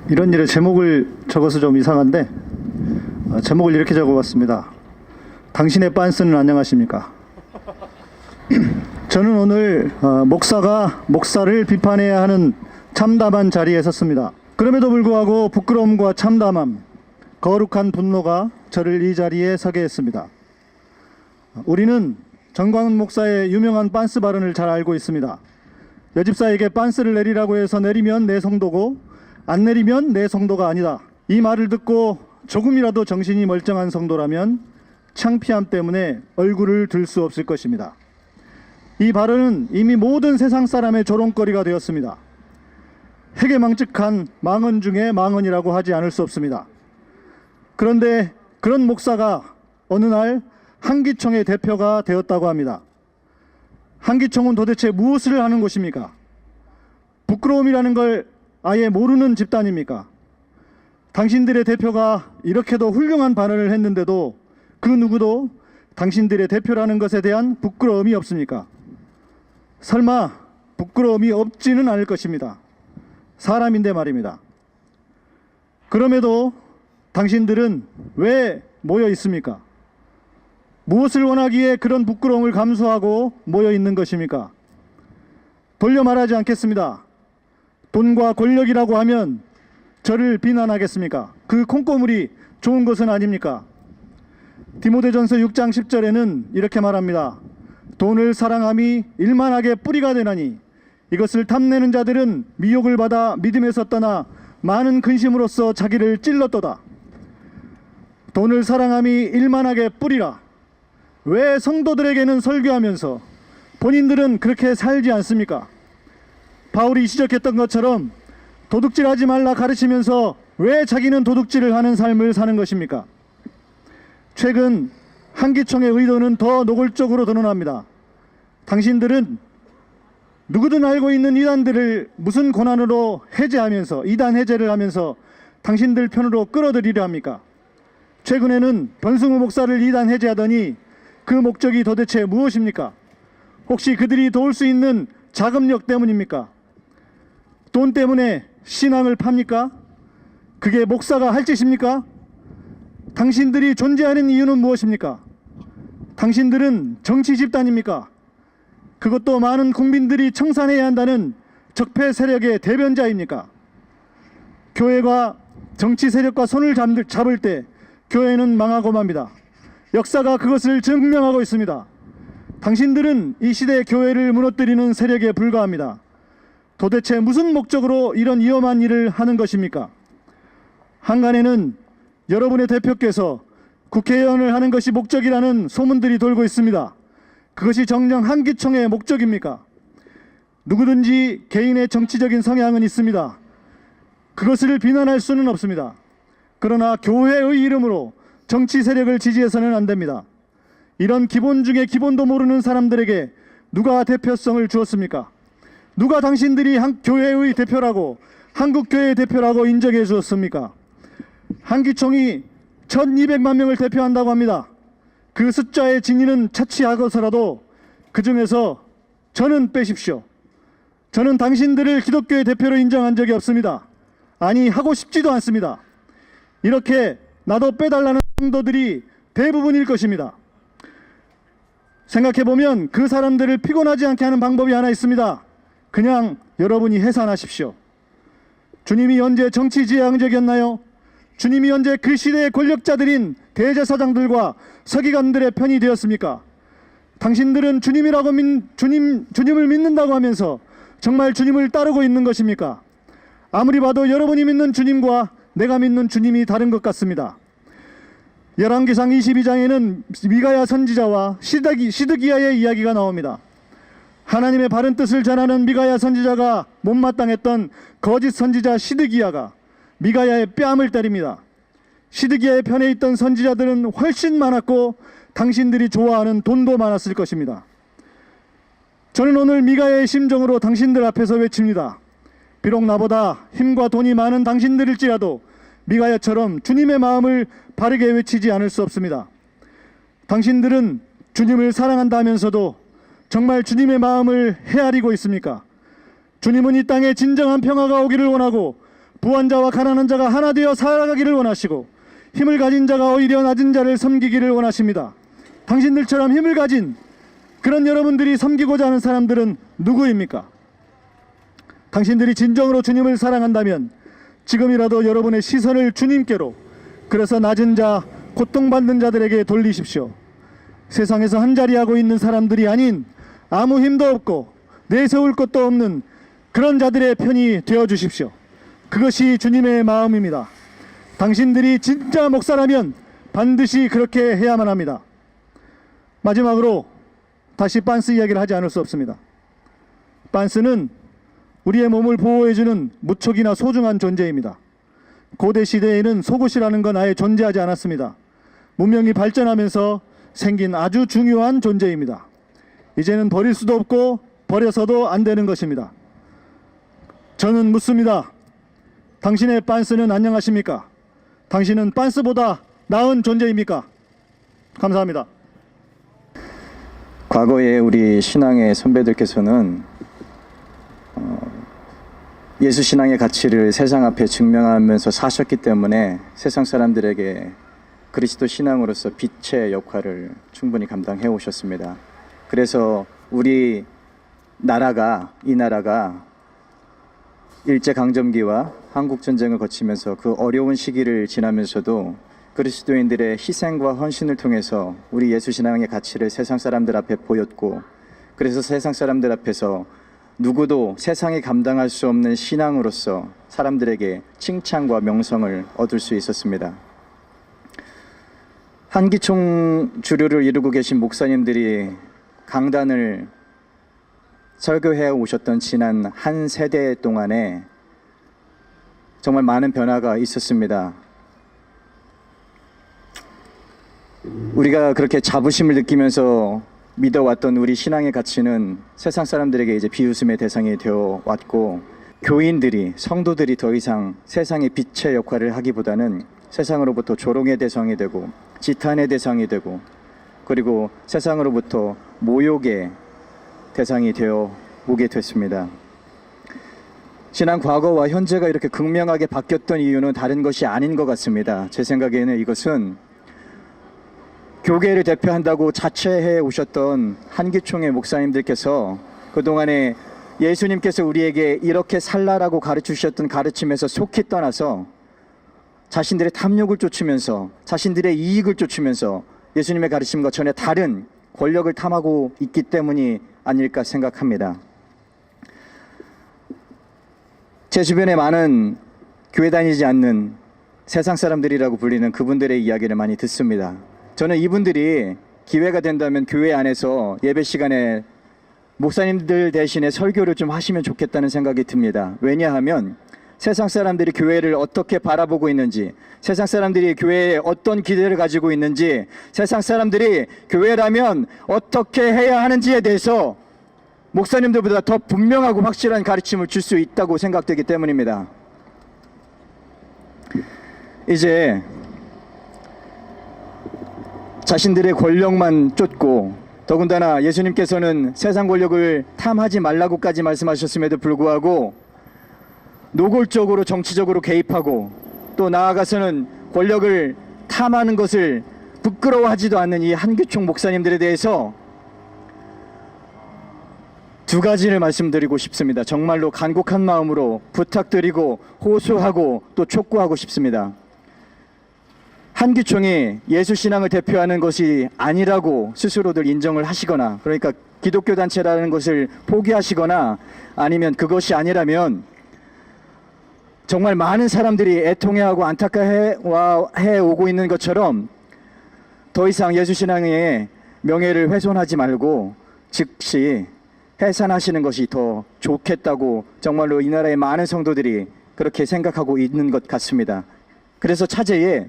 이런 일에 제목을 적어서 좀 이상한데 제목을 이렇게 적어봤습니다. 당신의 빤스는 안녕하십니까? 저는 오늘 목사가 목사를 비판해야 하는 참담한 자리에 섰습니다. 그럼에도 불구하고 부끄러움과 참담함, 거룩한 분노가 저를 이 자리에 서게 했습니다. 우리는 정광훈 목사의 유명한 빤스 발언을 잘 알고 있습니다. 여집사에게 빤스를 내리라고 해서 내리면 내 성도고 안 내리면 내 성도가 아니다. 이 말을 듣고 조금이라도 정신이 멀쩡한 성도라면 창피함 때문에 얼굴을 들 수 없을 것입니다. 이 발언은 이미 모든 세상 사람의 조롱거리가 되었습니다. 해괴망측한 망언 중에 망언이라고 하지 않을 수 없습니다. 그런데 그런 목사가 어느 날 한기총의 대표가 되었다고 합니다. 한기총은 도대체 무엇을 하는 곳입니까? 부끄러움이라는 걸 아예 모르는 집단입니까? 당신들의 대표가 이렇게도 훌륭한 발언을 했는데도 그 누구도 당신들의 대표라는 것에 대한 부끄러움이 없습니까? 설마 부끄러움이 없지는 않을 것입니다. 사람인데 말입니다. 그럼에도 당신들은 왜 모여 있습니까? 무엇을 원하기에 그런 부끄러움을 감수하고 모여 있는 것입니까? 돌려 말하지 않겠습니다. 돈과 권력이라고 하면 저를 비난하겠습니까? 그 콩고물이 좋은 것은 아닙니까? 디모데전서 6장 10절에는 이렇게 말합니다. 돈을 사랑함이 일만하게 뿌리가 되나니 이것을 탐내는 자들은 미혹을 받아 믿음에서 떠나 많은 근심으로써 자기를 찔렀도다. 돈을 사랑함이 일만하게 뿌리라. 왜 성도들에게는 설교하면서 본인들은 그렇게 살지 않습니까? 바울이 지적했던 것처럼 도둑질하지 말라 가르치면서 왜 자기는 도둑질을 하는 삶을 사는 것입니까? 최근 한기총의 의도는 더 노골적으로 드러납니다. 당신들은 누구든 알고 있는 이단들을 무슨 권한으로 해제하면서 이단 해제를 하면서 당신들 편으로 끌어들이려 합니까? 최근에는 변승우 목사를 이단 해제하더니 그 목적이 도대체 무엇입니까? 혹시 그들이 도울 수 있는 자금력 때문입니까? 돈 때문에 신앙을 팝니까? 그게 목사가 할 짓입니까? 당신들이 존재하는 이유는 무엇입니까? 당신들은 정치 집단입니까? 그것도 많은 국민들이 청산해야 한다는 적폐 세력의 대변자입니까? 교회가 정치 세력과 손을 잡을 때 교회는 망하고 맙니다. 역사가 그것을 증명하고 있습니다. 당신들은 이 시대 교회를 무너뜨리는 세력에 불과합니다. 도대체 무슨 목적으로 이런 위험한 일을 하는 것입니까? 한간에는 여러분의 대표께서 국회의원을 하는 것이 목적이라는 소문들이 돌고 있습니다. 그것이 정녕 한기총의 목적입니까? 누구든지 개인의 정치적인 성향은 있습니다. 그것을 비난할 수는 없습니다. 그러나 교회의 이름으로 정치 세력을 지지해서는 안 됩니다. 이런 기본 중에 기본도 모르는 사람들에게 누가 대표성을 주었습니까? 누가 당신들이 교회의 대표라고 한국교회의 대표라고 인정해 주었습니까? 한기총이 1200만 명을 대표한다고 합니다. 그 숫자의 진위는 차치하고서라도 그 중에서 저는 빼십시오. 저는 당신들을 기독교의 대표로 인정한 적이 없습니다. 아니, 하고 싶지도 않습니다. 이렇게 나도 빼달라는 성도들이 대부분일 것입니다. 생각해보면 그 사람들을 피곤하지 않게 하는 방법이 하나 있습니다. 그냥 여러분이 해산하십시오. 주님이 언제 정치지향적이었나요? 주님이 언제 그 시대의 권력자들인 대제사장들과 서기관들의 편이 되었습니까? 당신들은 주님을 믿는다고 하면서 정말 주님을 따르고 있는 것입니까? 아무리 봐도 여러분이 믿는 주님과 내가 믿는 주님이 다른 것 같습니다. 열왕기상 22장에는 미가야 선지자와 시드기야의 이야기가 나옵니다. 하나님의 바른 뜻을 전하는 미가야 선지자가 못마땅했던 거짓 선지자 시드기야가 미가야의 뺨을 때립니다. 시드기야의 편에 있던 선지자들은 훨씬 많았고 당신들이 좋아하는 돈도 많았을 것입니다. 저는 오늘 미가야의 심정으로 당신들 앞에서 외칩니다. 비록 나보다 힘과 돈이 많은 당신들일지라도 미가야처럼 주님의 마음을 바르게 외치지 않을 수 없습니다. 당신들은 주님을 사랑한다면서도 정말 주님의 마음을 헤아리고 있습니까? 주님은 이 땅에 진정한 평화가 오기를 원하고 부한 자와 가난한 자가 하나 되어 살아가기를 원하시고 힘을 가진 자가 오히려 낮은 자를 섬기기를 원하십니다. 당신들처럼 힘을 가진 그런 여러분들이 섬기고자 하는 사람들은 누구입니까? 당신들이 진정으로 주님을 사랑한다면 지금이라도 여러분의 시선을 주님께로, 그래서 낮은 자, 고통받는 자들에게 돌리십시오. 세상에서 한자리하고 있는 사람들이 아닌 아무 힘도 없고 내세울 것도 없는 그런 자들의 편이 되어주십시오. 그것이 주님의 마음입니다. 당신들이 진짜 목사라면 반드시 그렇게 해야만 합니다. 마지막으로 다시 빤스 이야기를 하지 않을 수 없습니다. 빤스는 우리의 몸을 보호해주는 무척이나 소중한 존재입니다. 고대 시대에는 속옷이라는 건 아예 존재하지 않았습니다. 문명이 발전하면서 생긴 아주 중요한 존재입니다. 이제는 버릴 수도 없고 버려서도 안 되는 것입니다. 저는 묻습니다. 당신의 빤스는 안녕하십니까? 당신은 빤스보다 나은 존재입니까? 감사합니다. 과거에 우리 신앙의 선배들께서는 예수 신앙의 가치를 세상 앞에 증명하면서 사셨기 때문에 세상 사람들에게 그리스도 신앙으로서 빛의 역할을 충분히 감당해 오셨습니다. 그래서 우리 나라가, 이 나라가 일제강점기와 한국전쟁을 거치면서 그 어려운 시기를 지나면서도 그리스도인들의 희생과 헌신을 통해서 우리 예수신앙의 가치를 세상 사람들 앞에 보였고, 그래서 세상 사람들 앞에서 누구도 세상이 감당할 수 없는 신앙으로서 사람들에게 칭찬과 명성을 얻을 수 있었습니다. 한기총 주류를 이루고 계신 목사님들이 강단을 설교해 오셨던 지난 한 세대 동안에 정말 많은 변화가 있었습니다. 우리가 그렇게 자부심을 느끼면서 믿어왔던 우리 신앙의 가치는 세상 사람들에게 이제 비웃음의 대상이 되어 왔고, 교인들이, 성도들이 더 이상 세상의 빛의 역할을 하기보다는 세상으로부터 조롱의 대상이 되고 지탄의 대상이 되고, 그리고 세상으로부터 모욕의 대상이 되어 오게 됐습니다. 지난 과거와 현재가 이렇게 극명하게 바뀌었던 이유는 다른 것이 아닌 것 같습니다. 제 생각에는 이것은 교계를 대표한다고 자처해 오셨던 한기총의 목사님들께서 그동안에 예수님께서 우리에게 이렇게 살라라고 가르치셨던 가르침에서 속히 떠나서 자신들의 탐욕을 쫓으면서, 자신들의 이익을 쫓으면서 예수님의 가르침과 전혀 다른 권력을 탐하고 있기 때문이 아닐까 생각합니다. 제 주변에 많은 교회 다니지 않는 세상 사람들이라고 불리는 그분들의 이야기를 많이 듣습니다. 저는 이분들이 기회가 된다면 교회 안에서 예배 시간에 목사님들 대신에 설교를 좀 하시면 좋겠다는 생각이 듭니다. 왜냐하면 세상 사람들이 교회를 어떻게 바라보고 있는지, 세상 사람들이 교회에 어떤 기대를 가지고 있는지, 세상 사람들이 교회라면 어떻게 해야 하는지에 대해서 목사님들보다 더 분명하고 확실한 가르침을 줄 수 있다고 생각되기 때문입니다. 이제 자신들의 권력만 쫓고, 더군다나 예수님께서는 세상 권력을 탐하지 말라고까지 말씀하셨음에도 불구하고 노골적으로 정치적으로 개입하고, 또 나아가서는 권력을 탐하는 것을 부끄러워하지도 않는 이 한기총 목사님들에 대해서 두 가지를 말씀드리고 싶습니다. 정말로 간곡한 마음으로 부탁드리고 호소하고 또 촉구하고 싶습니다. 한기총이 예수신앙을 대표하는 것이 아니라고 스스로들 인정을 하시거나, 그러니까 기독교 단체라는 것을 포기하시거나, 아니면 그것이 아니라면 정말 많은 사람들이 애통해하고 안타까워해 오고 있는 것처럼 더 이상 예수신앙의 명예를 훼손하지 말고 즉시 해산하시는 것이 더 좋겠다고 정말로 이 나라의 많은 성도들이 그렇게 생각하고 있는 것 같습니다. 그래서 차제에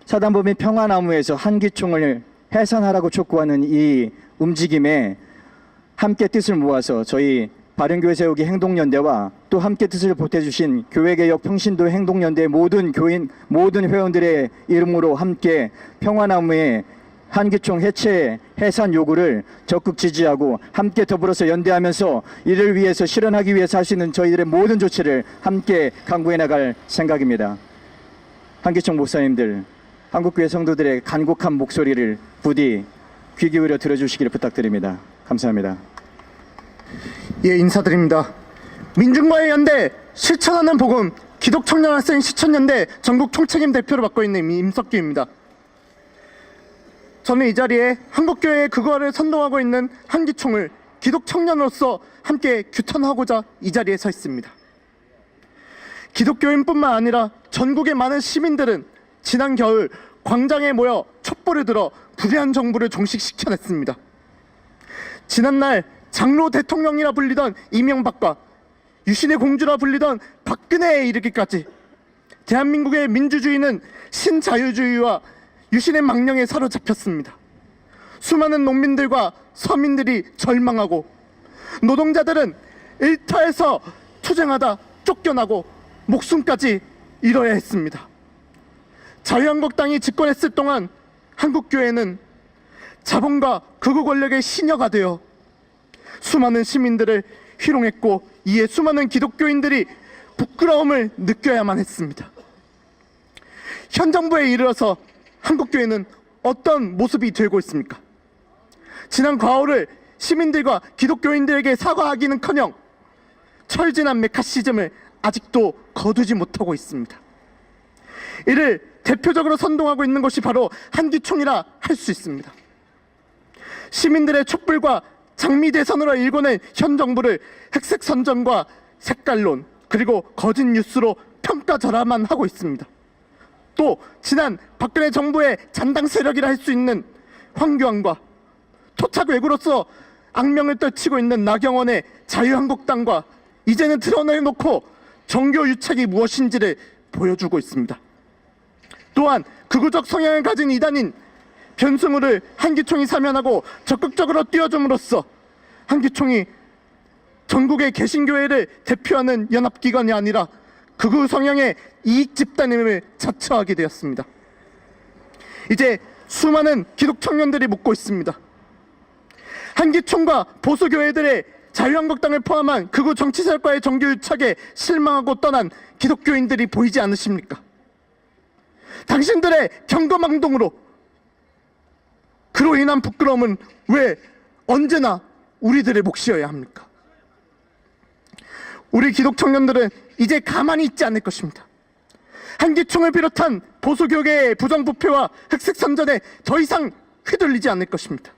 사단법인 평화나무에서 한기총을 해산하라고 촉구하는 이 움직임에 함께 뜻을 모아서 저희 바른교회 세우기 행동연대와 또 함께 뜻을 보태주신 교회개혁 평신도 행동연대 모든 교인, 모든 회원들의 이름으로 함께 평화나무에 한기총 해체 해산 요구를 적극 지지하고 함께 더불어서 연대하면서 이를 위해서 실현하기 위해서 할 수 있는 저희들의 모든 조치를 함께 강구해 나갈 생각입니다. 한기총 목사님들, 한국교회 성도들의 간곡한 목소리를 부디 귀 기울여 들어주시기를 부탁드립니다. 감사합니다. 예, 인사드립니다. 민중과의 연대 실천하는 복음 기독청년학생 시천연대 전국 총책임 대표를 맡고 있는 임석규입니다. 저는 이 자리에 한국교회의 그거를 선동하고 있는 한기총을 기독청년으로서 함께 규탄하고자 이 자리에 서 있습니다. 기독교인뿐만 아니라 전국의 많은 시민들은 지난 겨울 광장에 모여 촛불을 들어 불의한 정부를 종식시켜냈습니다. 지난날 장로 대통령이라 불리던 이명박과 유신의 공주라 불리던 박근혜에 이르기까지 대한민국의 민주주의는 신자유주의와 유신의 망령에 사로잡혔습니다. 수많은 농민들과 서민들이 절망하고 노동자들은 일터에서 투쟁하다 쫓겨나고 목숨까지 잃어야 했습니다. 자유한국당이 집권했을 동안 한국교회는 자본과 극우 권력의 시녀가 되어 수많은 시민들을 희롱했고 이에 수많은 기독교인들이 부끄러움을 느껴야만 했습니다. 현 정부에 이르러서 한국교회는 어떤 모습이 되고 있습니까? 지난 과오를 시민들과 기독교인들에게 사과하기는커녕 철진한 메카시즘을 아직도 거두지 못하고 있습니다. 이를 대표적으로 선동하고 있는 것이 바로 한기총이라 할 수 있습니다. 시민들의 촛불과 장미대선으로 일궈낸 현 정부를 흑색선전과 색깔론 그리고 거짓 뉴스로 평가절하만 하고 있습니다. 또 지난 박근혜 정부의 잔당 세력이라 할 수 있는 황교안과 토착 외구로서 악명을 떨치고 있는 나경원의 자유한국당과 이제는 드러내놓고 정교 유착이 무엇인지를 보여주고 있습니다. 또한 극우적 성향을 가진 이단인 변승우를 한기총이 사면하고 적극적으로 띄워줌으로써 한기총이 전국의 개신교회를 대표하는 연합기관이 아니라 극우 성향의 이익 집단임을 자처하게 되었습니다. 이제 수많은 기독 청년들이 묻고 있습니다. 한기총과 보수교회들의 자유한국당을 포함한 극우 정치 세력과의 정교 유착에 실망하고 떠난 기독교인들이 보이지 않으십니까? 당신들의 경거망동으로 그로 인한 부끄러움은 왜 언제나 우리들의 몫이어야 합니까? 우리 기독 청년들은 이제 가만히 있지 않을 것입니다. 한기총을 비롯한 보수교계의 부정부패와 흑색선전에 더 이상 휘둘리지 않을 것입니다.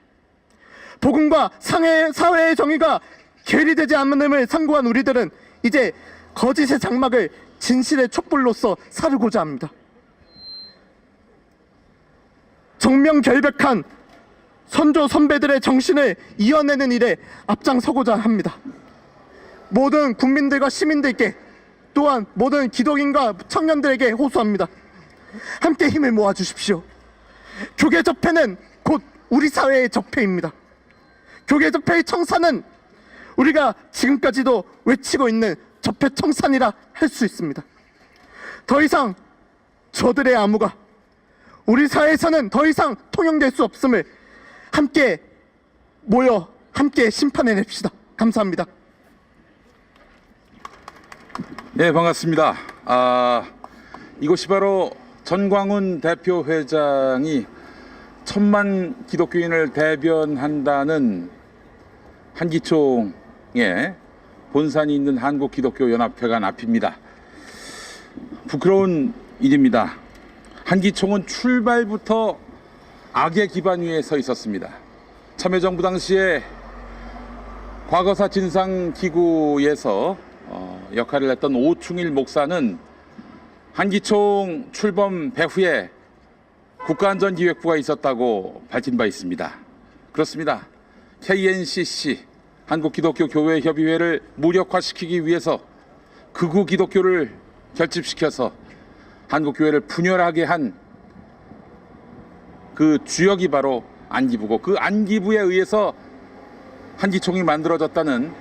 복음과 사회의 정의가 괴리되지 않음을 상고한 우리들은 이제 거짓의 장막을 진실의 촛불로서 사르고자 합니다. 정명결백한 선조 선배들의 정신을 이어내는 일에 앞장서고자 합니다. 모든 국민들과 시민들께 또한 모든 기독인과 청년들에게 호소합니다. 함께 힘을 모아주십시오. 교계 적폐는 곧 우리 사회의 적폐입니다. 교계 적폐의 청산은 우리가 지금까지도 외치고 있는 적폐 청산이라 할 수 있습니다. 더 이상 저들의 암호가 우리 사회에서는 더 이상 통용될 수 없음을 함께 모여 함께 심판해냅시다. 감사합니다. 네, 반갑습니다. 이곳이 바로 전광훈 대표 회장이 1000만 기독교인을 대변한다는 한기총의 본산이 있는 한국기독교연합회관 앞입니다. 부끄러운 일입니다. 한기총은 출발부터 악의 기반 위에 서 있었습니다. 참여정부 당시에 과거사 진상기구에서 역할을 했던 오충일 목사는 한기총 출범 배후에 국가안전기획부가 있었다고 밝힌 바 있습니다. 그렇습니다. KNCC 한국기독교교회협의회를 무력화시키기 위해서 극우 기독교를 결집시켜서 한국교회를 분열하게 한 그 주역이 바로 안기부고, 그 안기부에 의해서 한기총이 만들어졌다는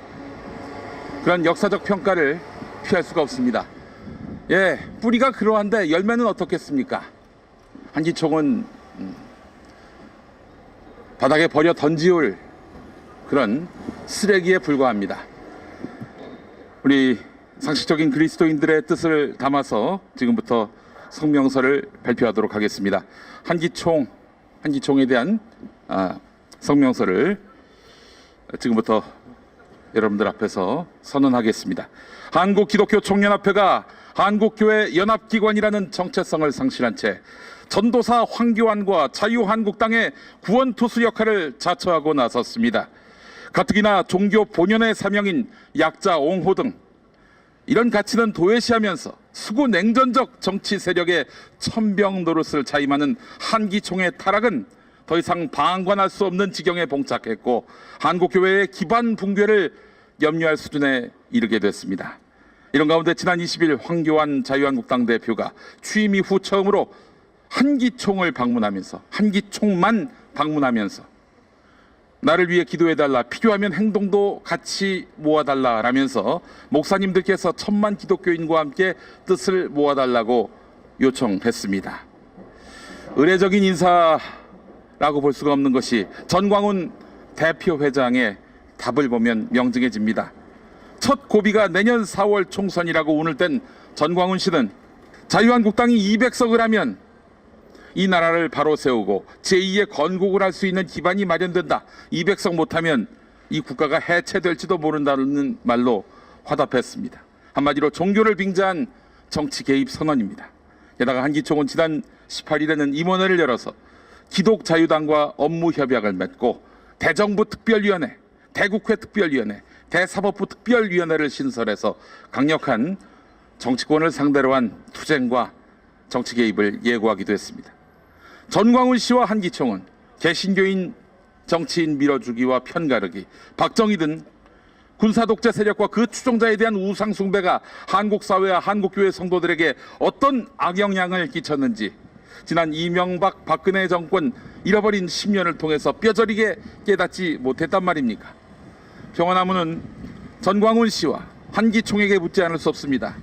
그런 역사적 평가를 피할 수가 없습니다. 예, 뿌리가 그러한데 열매는 어떻겠습니까? 한기총은 바닥에 버려 던지올 그런 쓰레기에 불과합니다. 우리 상식적인 그리스도인들의 뜻을 담아서 지금부터 성명서를 발표하도록 하겠습니다. 한기총에 대한 성명서를 지금부터 여러분들 앞에서 선언하겠습니다. 한국기독교총연합회가 한국교회 연합기관이라는 정체성을 상실한 채 전도사 황교안과 자유한국당의 구원투수 역할을 자처하고 나섰습니다. 가뜩이나 종교 본연의 사명인 약자 옹호 등 이런 가치는 도외시하면서 수구 냉전적 정치 세력의 천병 노릇을 자임하는 한기총의 타락은 더 이상 방관할 수 없는 지경에 봉착했고 한국교회의 기반 붕괴를 염려할 수준에 이르게 됐습니다. 이런 가운데 지난 20일 황교안 자유한국당 대표가 취임 이후 처음으로 한기총을 방문하면서 한기총만 방문하면서 나를 위해 기도해달라, 필요하면 행동도 같이 모아달라라면서 목사님들께서 1000만 기독교인과 함께 뜻을 모아달라고 요청했습니다. 의례적인 인사라고 볼 수가 없는 것이 전광훈 대표회장의 답을 보면 명징해집니다. 첫 고비가 내년 4월 총선이라고 운을 뗀 전광훈 씨는 자유한국당이 200석을 하면 이 나라를 바로 세우고 제2의 건국을 할 수 있는 기반이 마련된다. 200석 못하면 이 국가가 해체될지도 모른다는 말로 화답했습니다. 한마디로 종교를 빙자한 정치 개입 선언입니다. 게다가 한기총은 지난 18일에는 임원회를 열어서 기독자유당과 업무 협약을 맺고 대정부 특별위원회, 대국회 특별위원회, 대사법부 특별위원회를 신설해서 강력한 정치권을 상대로 한 투쟁과 정치 개입을 예고하기도 했습니다. 전광훈 씨와 한기총은 개신교인 정치인 밀어주기와 편가르기, 박정희 등 군사독재 세력과 그 추종자에 대한 우상 숭배가 한국 사회와 한국교회 성도들에게 어떤 악영향을 끼쳤는지 지난 이명박 박근혜 정권 잃어버린 10년을 통해서 뼈저리게 깨닫지 못했단 말입니까? 평화나무는 전광훈 씨와 한기총에게 묻지 않을 수 없습니다.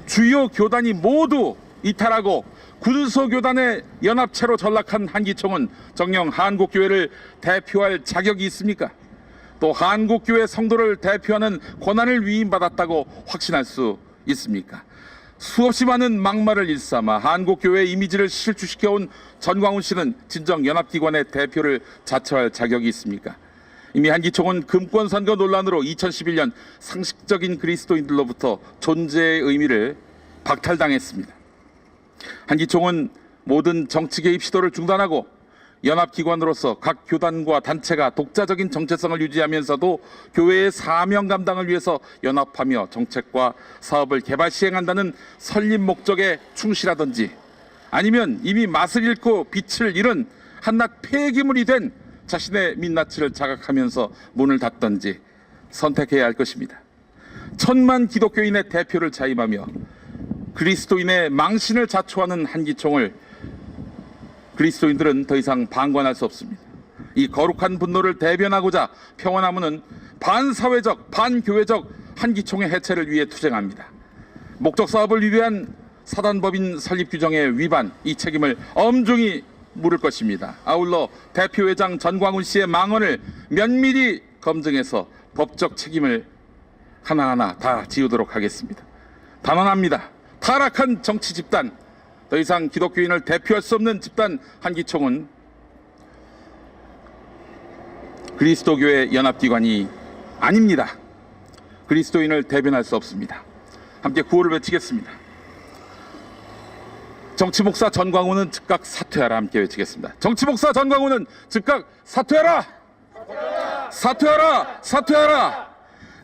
주요 교단이 모두 이탈하고 군소교단의 연합체로 전락한 한기총은 정녕 한국교회를 대표할 자격이 있습니까? 또 한국교회 성도를 대표하는 권한을 위임받았다고 확신할 수 있습니까? 수없이 많은 막말을 일삼아 한국교회의 이미지를 실추시켜온 전광훈 씨는 진정 연합기관의 대표를 자처할 자격이 있습니까? 이미 한기총은 금권선거 논란으로 2011년 상식적인 그리스도인들로부터 존재의 의미를 박탈당했습니다. 한기총은 모든 정치 개입 시도를 중단하고 연합기관으로서 각 교단과 단체가 독자적인 정체성을 유지하면서도 교회의 사명 감당을 위해서 연합하며 정책과 사업을 개발 시행한다는 설립 목적에 충실하든지 아니면 이미 맛을 잃고 빛을 잃은 한낱 폐기물이 된 자신의 민낯을 자각하면서 문을 닫든지 선택해야 할 것입니다. 1000만 기독교인의 대표를 자임하며 그리스도인의 망신을 자초하는 한기총을 그리스도인들은 더 이상 방관할 수 없습니다. 이 거룩한 분노를 대변하고자 평화나무는 반사회적, 반교회적 한기총의 해체를 위해 투쟁합니다. 목적 사업을 위배한 사단법인 설립 규정의 위반, 이 책임을 엄중히 물을 것입니다. 아울러 대표회장 전광훈 씨의 망언을 면밀히 검증해서 법적 책임을 하나하나 다 지우도록 하겠습니다. 단언합니다. 타락한 정치 집단, 더 이상 기독교인을 대표할 수 없는 집단 한기총은 그리스도교의 연합기관이 아닙니다. 그리스도인을 대변할 수 없습니다. 함께 구호를 외치겠습니다. 정치목사 전광훈은 즉각 사퇴하라. 함께 외치겠습니다. 정치목사 전광훈은 즉각 사퇴하라! 사퇴하라! 사퇴하라!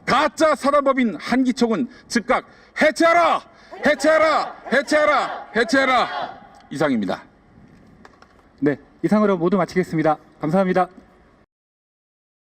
가짜 사단법인 한기총은 즉각 해체하라! 해체하라! 해체하라! 해체하라! 이상입니다. 네, 이상으로 모두 마치겠습니다. 감사합니다.